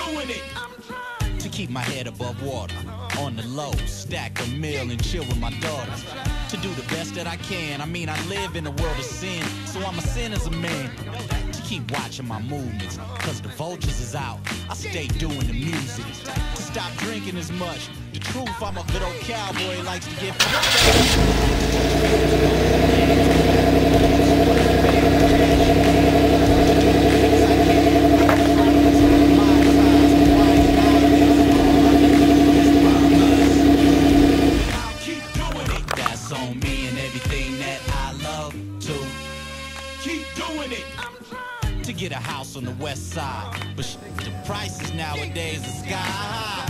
doing it. To keep my head above water, on the low, stack a meal and chill with my daughters. To do the best that I can, I mean I live in a world of sin, so I'm a sin as a man. To keep watching my movements, cause the vultures is out, I stay doing the music. To stop drinking as much, the truth, I'm a good old cowboy, likes to get on me and everything that I love to keep doing it. To get a house on the west side, but the prices nowadays are sky high.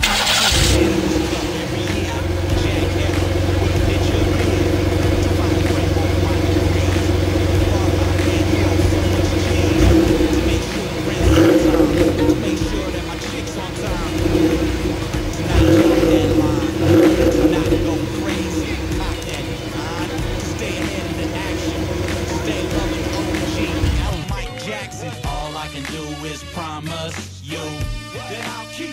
To make sure that my chick's on time, to not jump that line, to not go crazy. Stay ahead of the action, stay loving OG, Mike Jackson. All I can do is promise you that I'll keep